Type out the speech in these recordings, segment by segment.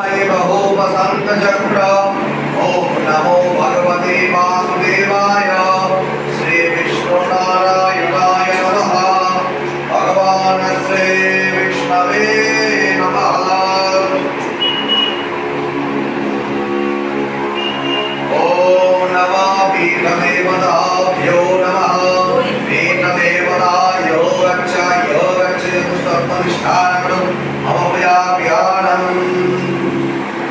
बहोपसंतचक्र ओम नमो भगवते वासुदेवाय श्री विष्णुनारायणाय नमः भगवान् श्री विष्णवे नमः ओम नमः पीठदेवताभ्यो नमः पीठदेवतायो गच्छन्तु सर्वनिष्ठानम् अमव्याप्यानम्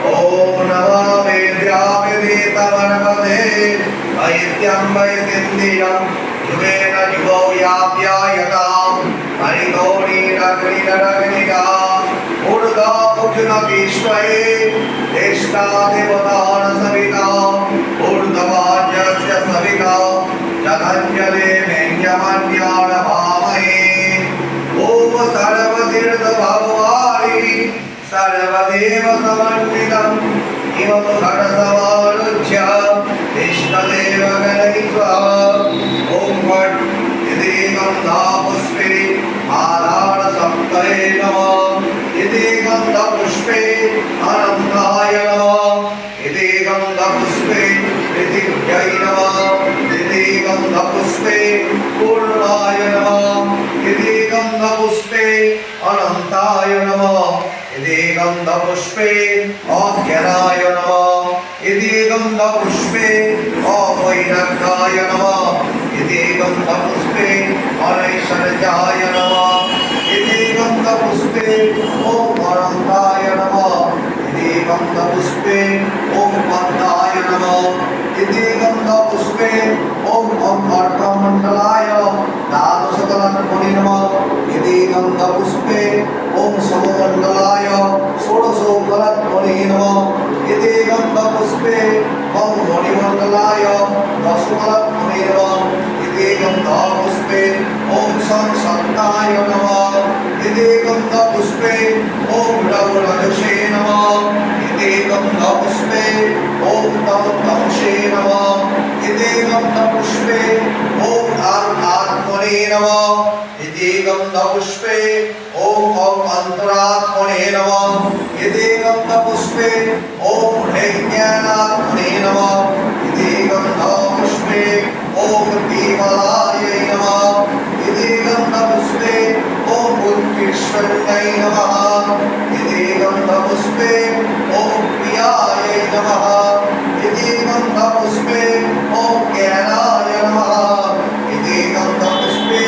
ओम नमः वेद्यावेदितवनपदे वैद्यं वैसिन्धियं युगेन युगो व्याप्यायतां हरितोणीनग्निनरग्निका ऊर्ध्वा उष्णतीष्वये ज्येष्ठादेवतान् सविता ऊर्ध्वाज्यस्य सविता जगञ्जले मेन्यमन्यान् भामहे ओम सर्वतीर्थभवानि सर्वदेव समन्वितं किमतु घटसमारुह्य इष्टदेव गणयित्वा ॐ फट् इति गन्धपुष्पे आधारसप्तये नमः इति गन्धपुष्पे अनन्ताय नमः इति गन्धपुष्पे पृथिव्यै नमः इति गन्धपुष्पे पूर्णाय नमः इति गन्धपुष्पे अनन्ताय नमः इति गन्धपुष्पे आख्यानाय नमः इति गन्धपुष्पे अवैनकाय नमः इति गन्धपुष्पे अनैश्वर्याय नमः इति गन्धपुष्पे ॐ अनन्ताय नमः इति गन्धपुष्पे ॐ पद्माय नमः इति गन्धपुष्पे ॐ अर्कमण्डलाय द्वादशकलत्मने नमः इति गन्धपुष्पे ॐ सममण्डलाय षोडशकलत्मने नमः इति गन्धपुष्पे ॐ मणिमण्डलाय दशकलत्मने नमः इति गन्धपुष्पे ॐ संसक्ताय नमः इति गन्धपुष्पे ॐ रघुरजसे नमः इति गन्धपुष्पे ॐ तमसे नमः इति गन्धपुष्पे ॐ आत्मने नमः इति गन्धपुष्पे ॐ अन्तरात्मने नमः इति गन्धपुष्पे ॐ ज्ञानात्मने नमः इति गन्धपुष्पे ॐ विमलायै नमः इति गन्धपुष्पे ॐ उत्कृष्टयै नमः इति गन्धपुष्पे ॐ प्रियायै नमः इति गन्धपुष्पे ॐ ज्ञानाय नमः इति गन्धपुष्पे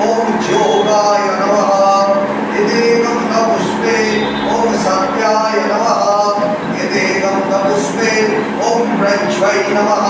ॐ योगाय नमः इति गन्धपुष्पे ॐ सत्याय नमः इति गन्धपुष्पे ॐ ब्रह्मै नमः